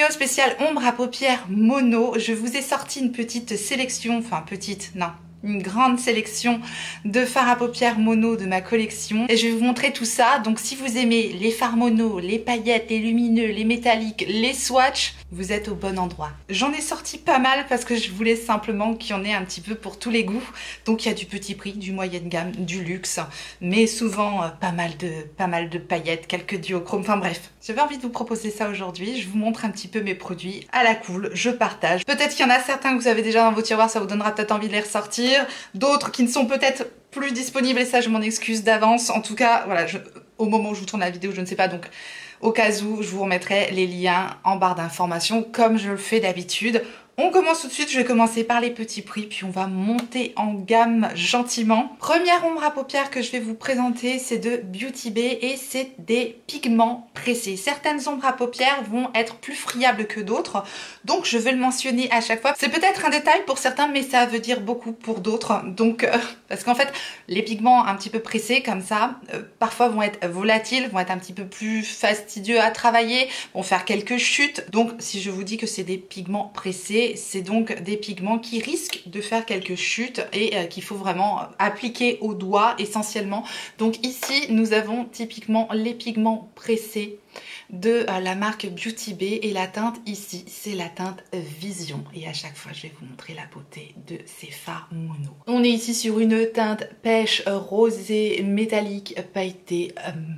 vidéo spéciale ombre à paupières mono. Je vous ai sorti une petite sélection, enfin petite, non, une grande sélection de fards à paupières mono de ma collection. Et je vais vous montrer tout ça. Donc si vous aimez les fards mono, les paillettes, les lumineux, les métalliques, les swatchs, vous êtes au bon endroit. J'en ai sorti pas mal parce que je voulais simplement qu'il y en ait un petit peu pour tous les goûts. Donc il y a du petit prix, du moyenne gamme, du luxe, mais souvent pas mal de paillettes, quelques duochromes, enfin bref. J'avais envie de vous proposer ça aujourd'hui. Je vous montre un petit peu mes produits à la cool, je partage. Peut-être qu'il y en a certains que vous avez déjà dans vos tiroirs, ça vous donnera peut-être envie de les ressortir. D'autres qui ne sont peut-être plus disponibles et ça je m'en excuse d'avance. En tout cas, voilà, au moment où je vous tourne la vidéo, je ne sais pas, donc au cas où, je vous remettrai les liens en barre d'informations comme je le fais d'habitude. On commence tout de suite, je vais commencer par les petits prix, puis on va monter en gamme gentiment. Première ombre à paupières que je vais vous présenter, c'est de Beauty Bay et c'est des pigments pressés. Certaines ombres à paupières vont être plus friables que d'autres, donc je vais le mentionner à chaque fois. C'est peut-être un détail pour certains, mais ça veut dire beaucoup pour d'autres. Donc, parce qu'en fait, les pigments un petit peu pressés comme ça, parfois vont être volatiles, vont être un petit peu plus fastidieux à travailler, vont faire quelques chutes. Donc, si je vous dis que c'est des pigments pressés, c'est donc des pigments qui risquent de faire quelques chutes et qu'il faut vraiment appliquer au doigt essentiellement. Donc ici, nous avons typiquement les pigments pressés de la marque Beauty Bay et la teinte ici, c'est la teinte Vision. Et à chaque fois, je vais vous montrer la beauté de ces fards mono. On est ici sur une teinte pêche rosée, métallique, pailletée,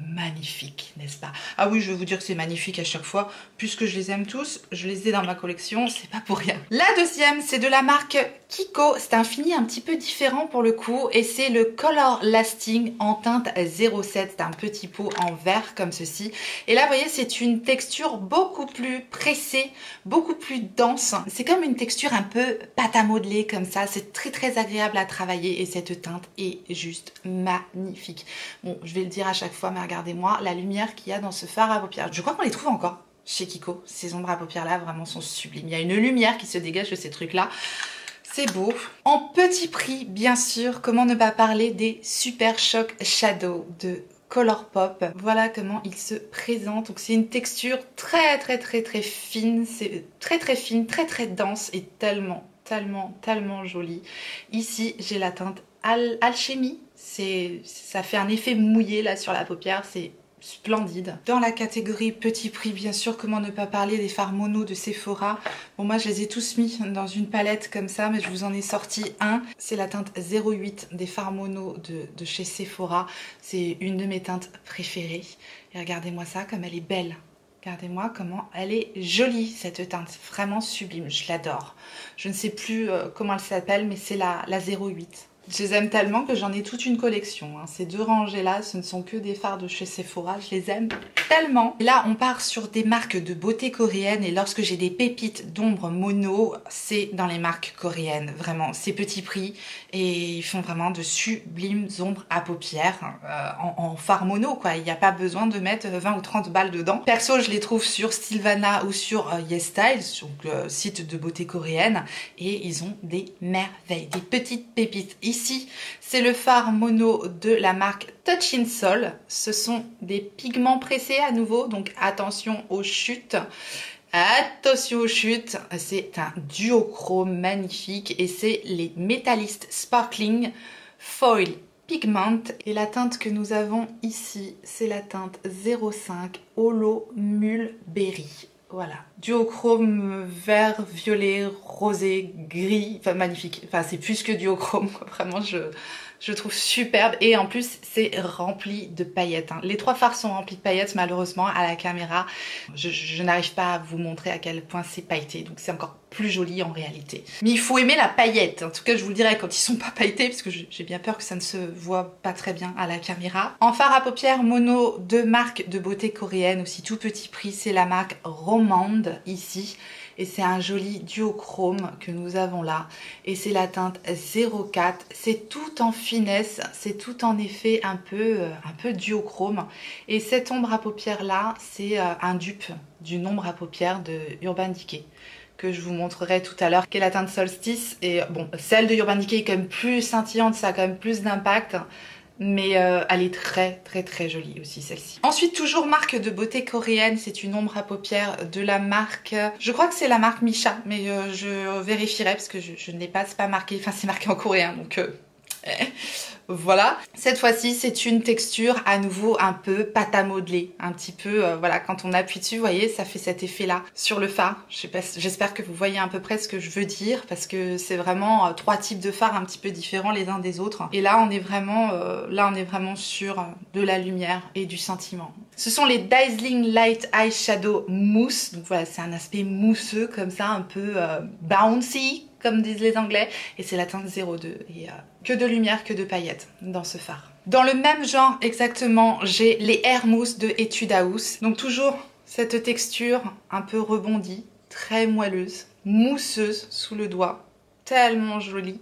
magnifique, n'est-ce pas? Ah oui, je vais vous dire que c'est magnifique à chaque fois, puisque je les aime tous, je les ai dans ma collection, c'est pas pour rien. La deuxième, c'est de la marque Kiko, c'est un fini un petit peu différent pour le coup, et c'est le Color Lasting en teinte 07, c'est un petit pot en verre comme ceci. Et là, vous voyez, c'est une texture beaucoup plus pressée, beaucoup plus dense. C'est comme une texture un peu pâte à modeler comme ça. C'est très agréable à travailler et cette teinte est juste magnifique. Bon, je vais le dire à chaque fois, mais regardez-moi la lumière qu'il y a dans ce fard à paupières. Je crois qu'on les trouve encore chez Kiko. Ces ombres à paupières là vraiment sont sublimes. Il y a une lumière qui se dégage de ces trucs là. C'est beau. En petit prix, bien sûr, comment ne pas parler des Super Shock Shadow de Colourpop. Voilà comment il se présente. Donc c'est une texture très fine, c'est très fine, très dense et tellement jolie. Ici, j'ai la teinte Alchimie. Ça fait un effet mouillé là sur la paupière, c'est splendide. Dans la catégorie petit prix, bien sûr, comment ne pas parler des fards mono de Sephora. Bon, moi je les ai tous mis dans une palette comme ça, mais je vous en ai sorti un. C'est la teinte 08 des fards mono de chez Sephora. C'est une de mes teintes préférées. Et regardez-moi ça, comme elle est belle. Regardez-moi comment elle est jolie, cette teinte. Vraiment sublime, je l'adore. Je ne sais plus comment elle s'appelle, mais c'est la 08. Je les aime tellement que j'en ai toute une collection. Hein. Ces deux rangées-là, ce ne sont que des fards de chez Sephora. Je les aime tellement. Là, on part sur des marques de beauté coréenne. Et lorsque j'ai des pépites d'ombre mono, c'est dans les marques coréennes. Vraiment, c'est petit prix. Et ils font vraiment de sublimes ombres à paupières en fard mono, quoi. Il n'y a pas besoin de mettre 20 ou 30 balles dedans. Perso, je les trouve sur Sylvana ou sur YesStyle, donc le site de beauté coréenne. Et ils ont des merveilles, des petites pépites. Ici, c'est le fard mono de la marque Touch in Sol. Ce sont des pigments pressés à nouveau, donc attention aux chutes. Attention aux chutes, c'est un duochrome magnifique et c'est les Metallist Sparkling Foil Pigment. Et la teinte que nous avons ici, c'est la teinte 05 Holo Mulberry. Voilà, duochrome vert, violet, rosé, gris, enfin magnifique. Enfin c'est plus que duochrome, quoi. Vraiment je trouve superbe et en plus c'est rempli de paillettes. Hein. Les trois fards sont remplis de paillettes malheureusement à la caméra. Je n'arrive pas à vous montrer à quel point c'est pailleté, donc c'est encore plus joli en réalité. Mais il faut aimer la paillette, en tout cas je vous le dirai quand ils sont pas pailletés parce que j'ai bien peur que ça ne se voit pas très bien à la caméra. En fard à paupières mono de marque de beauté coréenne, aussi tout petit prix, c'est la marque Romande ici. Et c'est un joli duochrome que nous avons là. Et c'est la teinte 04. C'est tout en finesse, c'est tout en effet un peu duochrome. Et cette ombre à paupières là, c'est un dupe d'une ombre à paupières de Urban Decay que je vous montrerai tout à l'heure, qui est la teinte Solstice. Et bon, celle de Urban Decay est quand même plus scintillante, ça a quand même plus d'impact. mais elle est très très très jolie aussi celle-ci. Ensuite, toujours marque de beauté coréenne, c'est une ombre à paupières de la marque, je crois que c'est la marque Misha, mais je vérifierai parce que je ne l'ai pas, c'est pas marqué, enfin c'est marqué en coréen donc voilà. Cette fois-ci, c'est une texture à nouveau un peu pâte à modeler, un petit peu, voilà, quand on appuie dessus, vous voyez, ça fait cet effet-là sur le fard. Je sais pas, j'espère que vous voyez à peu près ce que je veux dire, parce que c'est vraiment trois types de fards un petit peu différents les uns des autres. Et là, on est vraiment sur de la lumière et du sentiment. Ce sont les Dazzling Light Eyeshadow Mousse. Donc voilà, c'est un aspect mousseux comme ça, un peu bouncy, comme disent les Anglais. Et c'est la teinte 02. Et que de lumière, que de paillettes dans ce fard. Dans le même genre exactement, j'ai les Air Mousse de Etude House. Donc toujours cette texture un peu rebondie, très moelleuse, mousseuse sous le doigt. Tellement jolie.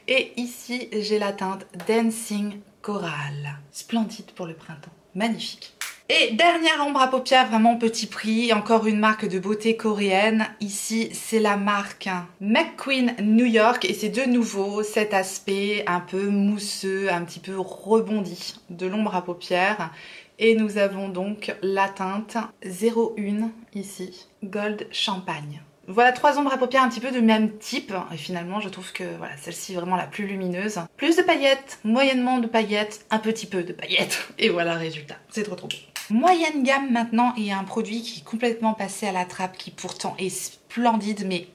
Et ici, j'ai la teinte Dancing Coral. Splendide pour le printemps. Magnifique. Et dernière ombre à paupières, vraiment petit prix, encore une marque de beauté coréenne. Ici, c'est la marque McQueen New York et c'est de nouveau cet aspect un peu mousseux, un petit peu rebondi de l'ombre à paupières. Et nous avons donc la teinte 01 ici, Gold Champagne. Voilà trois ombres à paupières un petit peu de même type et finalement je trouve que voilà, celle-ci est vraiment la plus lumineuse. Plus de paillettes, moyennement de paillettes, un petit peu de paillettes et voilà le résultat. C'est trop beau. Moyenne gamme maintenant et un produit qui est complètement passé à la trappe qui pourtant est splendide mais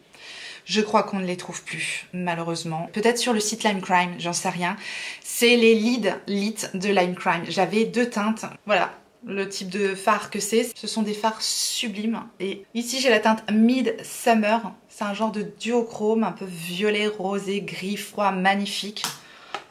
je crois qu'on ne les trouve plus malheureusement. Peut-être sur le site Lime Crime, j'en sais rien. C'est les Lid Lit de Lime Crime. J'avais deux teintes, voilà. Le type de fard que c'est, ce sont des fards sublimes. Et ici j'ai la teinte Midsummer, c'est un genre de duochrome, un peu violet, rosé, gris, froid, magnifique.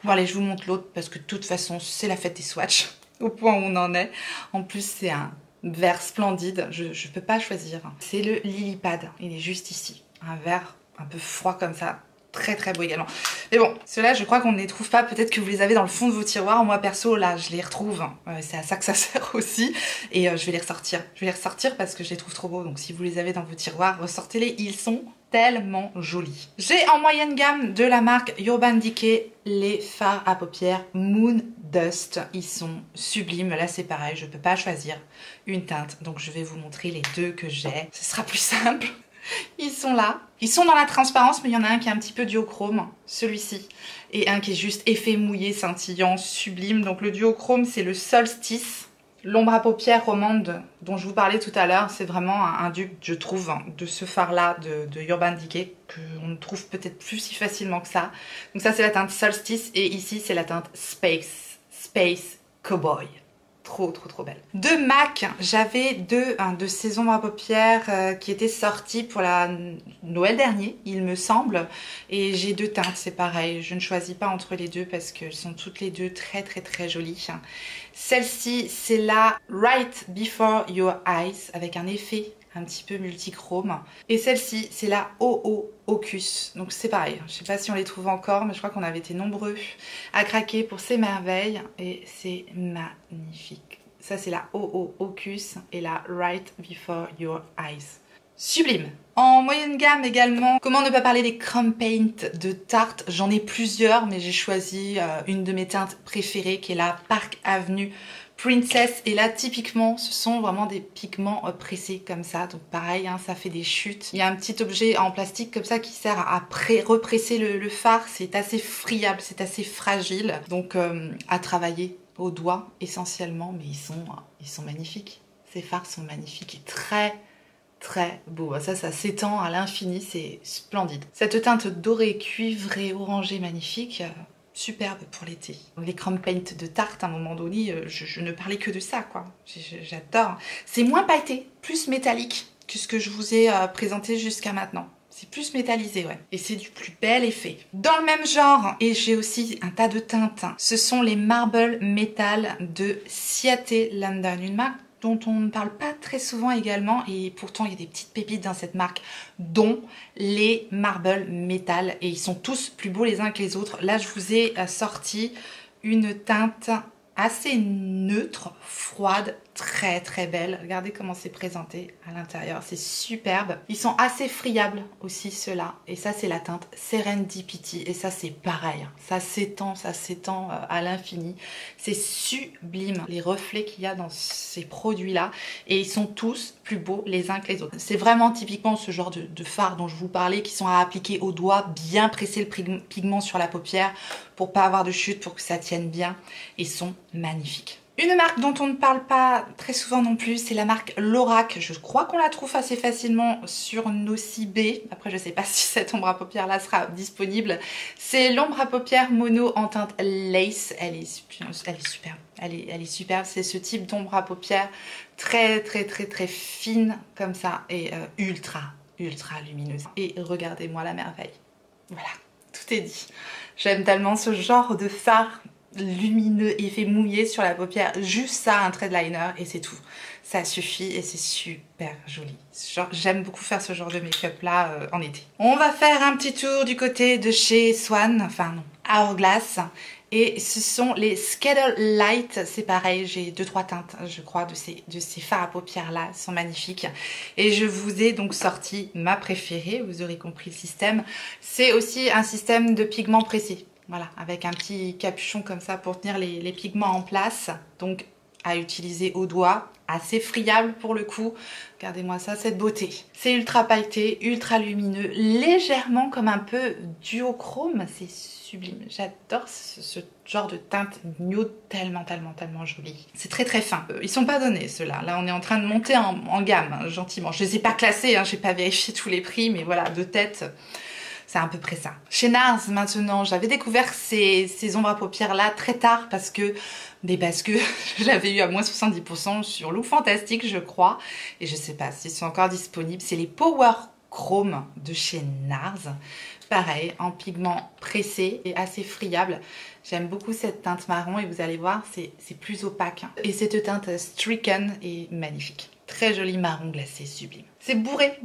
Bon allez, je vous montre l'autre parce que de toute façon c'est la fête des swatchs, au point où on en est. En plus c'est un vert splendide, je peux pas choisir. C'est le Lily Pad, il est juste ici, un vert un peu froid comme ça. Très très beau également. Mais bon, ceux-là je crois qu'on ne les trouve pas, peut-être que vous les avez dans le fond de vos tiroirs. Moi perso là je les retrouve, c'est à ça que ça sert aussi. Et je vais les ressortir. Je vais les ressortir parce que je les trouve trop beaux. Donc si vous les avez dans vos tiroirs, ressortez-les, ils sont tellement jolis. J'ai en moyenne gamme de la marque Urban Decay les fards à paupières Moon Dust. Ils sont sublimes, là c'est pareil, je peux pas choisir une teinte. Donc je vais vous montrer les deux que j'ai, ce sera plus simple. Ils sont là, ils sont dans la transparence mais il y en a un qui est un petit peu duochrome, celui-ci, et un qui est juste effet mouillé, scintillant, sublime. Donc le duochrome c'est le Solstice, l'ombre à paupières romande dont je vous parlais tout à l'heure, c'est vraiment un dupe je trouve de ce fard là de Urban Decay qu'on ne trouve peut-être plus si facilement que ça. Donc ça c'est la teinte Solstice et ici c'est la teinte Space Cowboy. Trop belle. De MAC, j'avais deux de ces ombres à paupières qui étaient sorties pour la Noël dernier, il me semble. Et j'ai deux teintes, c'est pareil. Je ne choisis pas entre les deux parce qu'elles sont toutes les deux très jolies. Celle-ci, c'est la Right Before Your Eyes avec un effet un petit peu multichrome. Et celle-ci, c'est la OO Ocus. Donc c'est pareil, je sais pas si on les trouve encore, mais je crois qu'on avait été nombreux à craquer pour ces merveilles. Et c'est magnifique. Ça, c'est la OO Ocus et la Right Before Your Eyes. Sublime. En moyenne gamme également, comment ne pas parler des Chrome Paint de Tarte. J'en ai plusieurs, mais j'ai choisi une de mes teintes préférées qui est la Park Avenue Princess. Et là typiquement ce sont vraiment des pigments pressés comme ça, donc pareil hein, ça fait des chutes. Il y a un petit objet en plastique comme ça qui sert à represser le fard. C'est assez friable, c'est assez fragile, donc à travailler au doigt essentiellement, mais ils sont magnifiques. Ces fards sont magnifiques et très beaux. Ça s'étend à l'infini, c'est splendide. Cette teinte dorée, cuivrée, orangée magnifique, superbe pour l'été. Les Chrome Paint de Tarte, à un moment donné, je ne parlais que de ça, quoi. J'adore. C'est moins pailleté, plus métallique que ce que je vous ai présenté jusqu'à maintenant. C'est plus métallisé, ouais. Et c'est du plus bel effet. Dans le même genre, et j'ai aussi un tas de teintes, ce sont les Marble Metal de Ciate London. Une marque dont on ne parle pas très souvent également, et pourtant il y a des petites pépites dans cette marque, dont les Marble Metal, et ils sont tous plus beaux les uns que les autres. Là je vous ai sorti une teinte assez neutre, froide très très belle. Regardez comment c'est présenté à l'intérieur, c'est superbe. Ils sont assez friables aussi ceux-là. Et ça c'est la teinte Serendipity. Et ça c'est pareil, ça s'étend à l'infini. C'est sublime les reflets qu'il y a dans ces produits-là. Et ils sont tous plus beaux les uns que les autres. C'est vraiment typiquement ce genre de fard dont je vous parlais, qui sont à appliquer au doigt, bien presser le pigment sur la paupière pour pas avoir de chute, pour que ça tienne bien. Ils sont magnifiques. Une marque dont on ne parle pas très souvent non plus, c'est la marque Lorac. Je crois qu'on la trouve assez facilement sur Nocibé. Après, je sais pas si cette ombre à paupières là sera disponible. C'est l'ombre à paupières mono en teinte lace. Elle est superbe. Elle est superbe. C'est ce type d'ombre à paupières très fine comme ça et ultra lumineuse. Et regardez-moi la merveille. Voilà, tout est dit. J'aime tellement ce genre de fard lumineux, effet mouillé sur la paupière, juste ça, un trait de liner et c'est tout. Ça suffit et c'est super joli. J'aime beaucoup faire ce genre de make-up là en été. On va faire un petit tour du côté de chez Swan, enfin non, Hourglass. Et ce sont les Skater Light, c'est pareil, j'ai 2-3 teintes, je crois, de ces fards à paupières là, sont magnifiques. Et je vous ai donc sorti ma préférée, vous aurez compris le système. C'est aussi un système de pigments pressés. Voilà, avec un petit capuchon comme ça pour tenir les pigments en place. Donc à utiliser au doigt, assez friable pour le coup. Regardez-moi ça, cette beauté. C'est ultra pailleté, ultra lumineux, légèrement comme un peu duochrome. C'est sublime. J'adore ce genre de teinte nude tellement jolie. C'est très fin. Ils sont pas donnés ceux-là. Là on est en train de monter en gamme, hein, gentiment. Je les ai pas classés, hein, j'ai pas vérifié tous les prix, mais voilà, de tête... C'est à peu près ça. Chez NARS maintenant, j'avais découvert ces ombres à paupières là très tard parce que je l'avais eu à moins 70% sur Look Fantastique je crois. Et je sais pas s'ils sont encore disponibles. C'est les Power Chrome de chez NARS. Pareil, en pigment pressé et assez friable. J'aime beaucoup cette teinte marron et vous allez voir, c'est plus opaque. Et cette teinte Stricken est magnifique. Très joli marron glacé, sublime. C'est bourré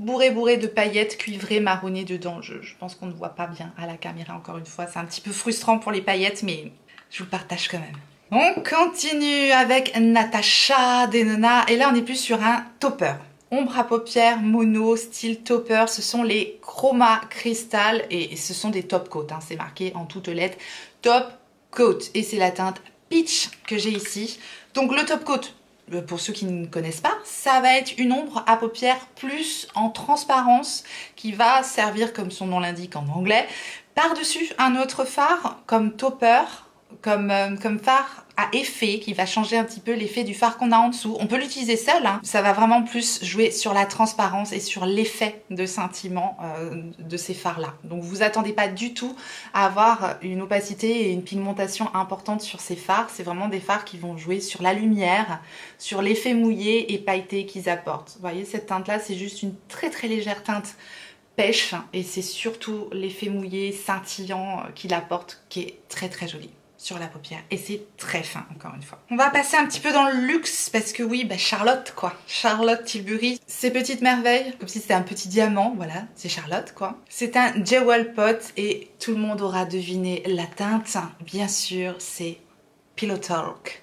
de paillettes cuivrées marronnées dedans. Je pense qu'on ne voit pas bien à la caméra encore une fois. C'est un petit peu frustrant pour les paillettes, mais je vous le partage quand même. On continue avec Natasha Denona. Et là, on est plus sur un topper. Ombre à paupières mono, style topper. Ce sont les Chroma Crystal et ce sont des top coat. Hein. C'est marqué en toutes lettres top coat. Et c'est la teinte Peach que j'ai ici. Donc le top coat, pour ceux qui ne connaissent pas, ça va être une ombre à paupières plus en transparence qui va servir, comme son nom l'indique en anglais, par-dessus un autre fard comme topper, comme fard à effet qui va changer un petit peu l'effet du fard qu'on a en dessous. On peut l'utiliser seul, hein. Ça va vraiment plus jouer sur la transparence et sur l'effet de scintillement de ces fards-là. Donc vous attendez pas du tout à avoir une opacité et une pigmentation importante sur ces fards. C'est vraiment des fards qui vont jouer sur la lumière, sur l'effet mouillé et pailleté qu'ils apportent. Vous voyez, cette teinte-là, c'est juste une très légère teinte pêche et c'est surtout l'effet mouillé, scintillant qu'il apporte qui est très joli sur la paupière et c'est très fin encore une fois. On va passer un petit peu dans le luxe parce que oui, bah Charlotte quoi. Charlotte Tilbury, ces petites merveilles, comme si c'était un petit diamant, voilà, c'est Charlotte quoi. C'est un Jewel Pot et tout le monde aura deviné la teinte. Bien sûr, c'est Pillow Talk.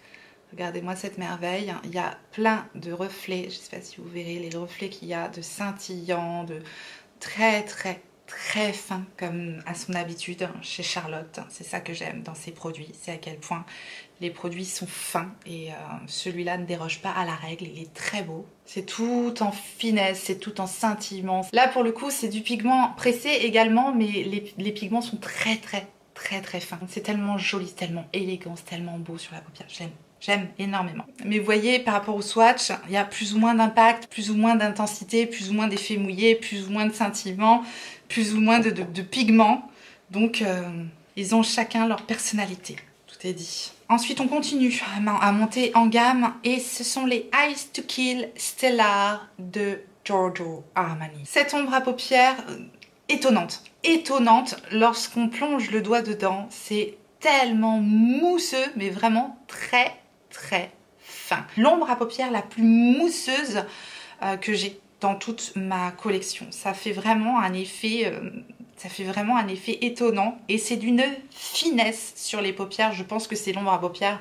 Regardez-moi cette merveille, il y a plein de reflets, je sais pas si vous verrez les reflets qu'il y a de scintillants, de très fin comme à son habitude chez Charlotte. C'est ça que j'aime dans ses produits, c'est à quel point les produits sont fins et celui-là ne déroge pas à la règle, il est très beau. C'est tout en finesse, c'est tout en scintillement. Là pour le coup c'est du pigment pressé également, mais les pigments sont très fins. C'est tellement joli, c'est tellement élégant, c'est tellement beau sur la paupière, j'aime énormément. Mais vous voyez, par rapport au swatch, il y a plus ou moins d'impact, plus ou moins d'intensité, plus ou moins d'effet mouillé, plus ou moins de scintillement, plus ou moins de pigments. Donc, ils ont chacun leur personnalité. Tout est dit. Ensuite, on continue à monter en gamme. Et ce sont les Eyes to Kill Stellar de Giorgio Armani. Cette ombre à paupières étonnante. Étonnante lorsqu'on plonge le doigt dedans. C'est tellement mousseux, mais vraiment très fin. L'ombre à paupières la plus mousseuse que j'ai dans toute ma collection. Ça fait vraiment un effet étonnant et c'est d'une finesse sur les paupières. Je pense que c'est l'ombre à paupières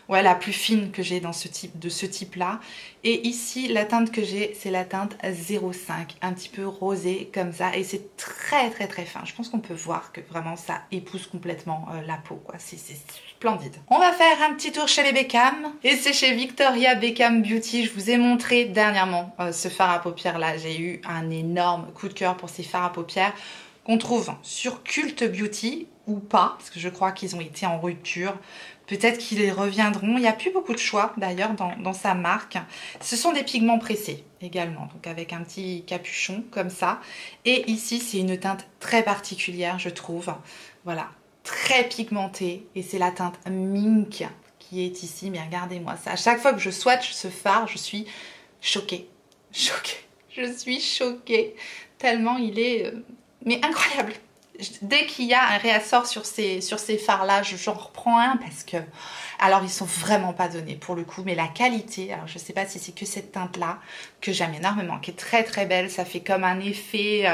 Ouais, la plus fine que j'ai dans de ce type-là. Et ici, la teinte que j'ai, c'est la teinte 05, un petit peu rosé comme ça. Et c'est très très très fin. Je pense qu'on peut voir que vraiment ça épouse complètement la peau, quoi. C'est splendide. On va faire un petit tour chez les Beckham. Et c'est chez Victoria Beckham Beauty. Je vous ai montré dernièrement ce fard à paupières là. J'ai eu un énorme coup de cœur pour ces fards à paupières qu'on trouve sur Cult Beauty ou pas, parce que je crois qu'ils ont été en rupture. Peut-être qu'ils reviendront. Il n'y a plus beaucoup de choix d'ailleurs dans sa marque. Ce sont des pigments pressés également, donc avec un petit capuchon comme ça. Et ici, c'est une teinte très particulière, je trouve. Voilà, très pigmentée. Et c'est la teinte Mink qui est ici. Mais regardez-moi ça. À chaque fois que je swatch ce fard, je suis choquée. Choquée. Je suis choquée. Tellement il est... mais incroyable. Dès qu'il y a un réassort sur ces fards là, j'en reprends un parce que, alors ils sont vraiment pas donnés pour le coup, mais la qualité, alors je sais pas si c'est que cette teinte là que j'aime énormément, qui est très très belle, ça fait comme un effet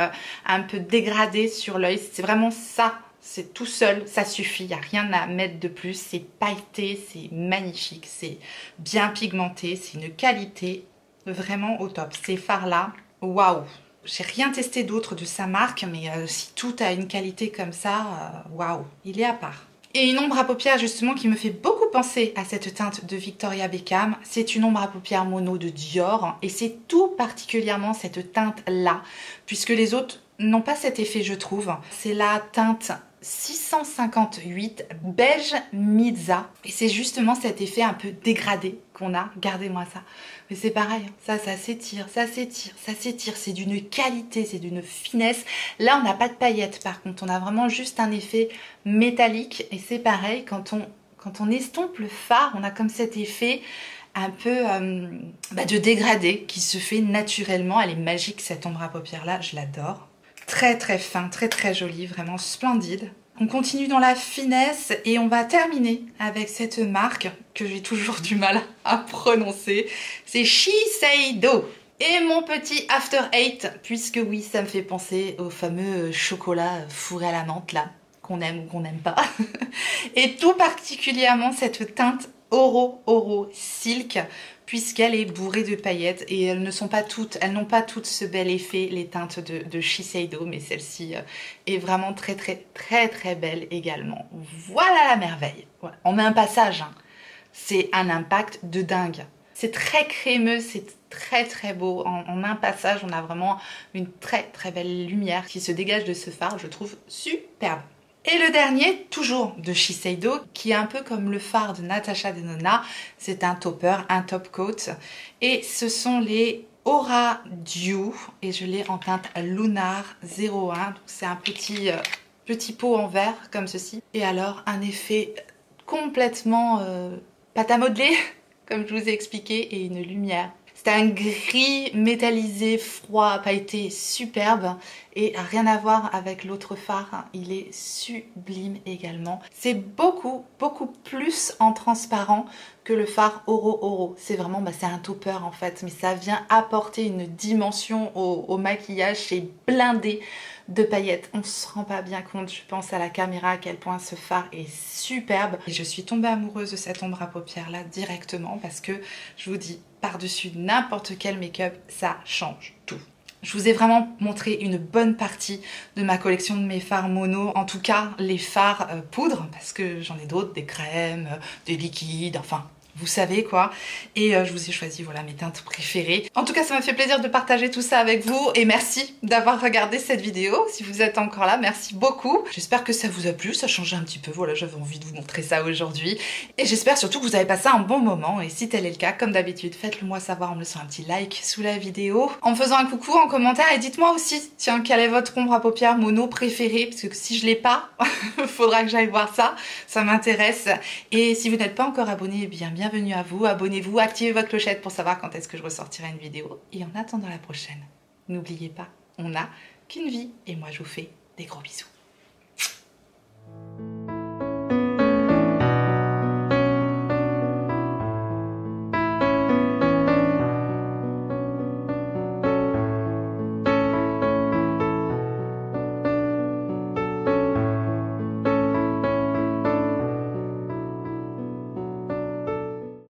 un peu dégradé sur l'œil, c'est vraiment ça, c'est tout seul, ça suffit, il n'y a rien à mettre de plus, c'est pailleté, c'est magnifique, c'est bien pigmenté, c'est une qualité vraiment au top. Ces fards là, waouh! J'ai rien testé d'autre de sa marque, mais si tout a une qualité comme ça, waouh, il est à part. Et une ombre à paupières justement qui me fait beaucoup penser à cette teinte de Victoria Beckham, c'est une ombre à paupières mono de Dior, et c'est tout particulièrement cette teinte là, puisque les autres n'ont pas cet effet je trouve. C'est la teinte 658 beige Mizza, et c'est justement cet effet un peu dégradé qu'on a, regardez-moi ça. Mais c'est pareil, ça s'étire, ça s'étire, ça s'étire, c'est d'une qualité, c'est d'une finesse. Là on n'a pas de paillettes par contre, on a vraiment juste un effet métallique, et c'est pareil, quand on estompe le fard, on a comme cet effet un peu de dégradé qui se fait naturellement. Elle est magique cette ombre à paupières là, je l'adore. Très très fin, très très joli, vraiment splendide. On continue dans la finesse et on va terminer avec cette marque que j'ai toujours du mal à prononcer. C'est Shiseido. Et mon petit After Eight, puisque oui, ça me fait penser au fameux chocolat fourré à la menthe là, qu'on aime ou qu'on n'aime pas. Et tout particulièrement cette teinte Oro Silk, puisqu'elle est bourrée de paillettes et elles n'ont pas toutes ce bel effet, les teintes de Shiseido, mais celle-ci est vraiment très très très très belle également. Voilà la merveille. Voilà. On met un passage, hein. C'est un impact de dingue. C'est très crémeux, c'est très très beau. En un passage, on a vraiment une très très belle lumière qui se dégage de ce fard, je trouve superbe. Et le dernier, toujours de Shiseido, qui est un peu comme le fard de Natasha Denona, c'est un topper, un top coat. Et ce sont les Aura Dew, et je l'ai en teinte Lunar 01. Donc c'est un petit pot en verre, comme ceci. Et alors, un effet complètement pâte à modeler, comme je vous ai expliqué, et une lumière. C'est un gris métallisé, froid, pailleté, superbe et rien à voir avec l'autre fard, il est sublime également. C'est beaucoup plus en transparent que le fard Oro. C'est vraiment, c'est un topper en fait, mais ça vient apporter une dimension au maquillage, c'est blindé de paillettes. On se rend pas bien compte, je pense à la caméra à quel point ce fard est superbe. Et je suis tombée amoureuse de cette ombre à paupières là directement parce que je vous dis, par-dessus n'importe quel make-up, ça change tout. Je vous ai vraiment montré une bonne partie de ma collection de mes fards mono, en tout cas les fards poudre, parce que j'en ai d'autres, des crèmes, des liquides, enfin... vous savez quoi, et je vous ai choisi voilà mes teintes préférées. En tout cas ça m'a fait plaisir de partager tout ça avec vous et merci d'avoir regardé cette vidéo. Si vous êtes encore là, merci beaucoup. J'espère que ça vous a plu, ça changeait un petit peu, voilà, j'avais envie de vous montrer ça aujourd'hui. Et j'espère surtout que vous avez passé un bon moment, et si tel est le cas, comme d'habitude, faites-le moi savoir en me laissant un petit like sous la vidéo, en me faisant un coucou en commentaire, et dites-moi aussi, tiens, quelle est votre ombre à paupières mono préférée, parce que si je l'ai pas, faudra que j'aille voir ça, ça m'intéresse. Et si vous n'êtes pas encore abonné, eh bien bienvenue à vous, abonnez-vous, activez votre clochette pour savoir quand est-ce que je ressortirai une vidéo. Et en attendant la prochaine, n'oubliez pas, on n'a qu'une vie et moi je vous fais des gros bisous.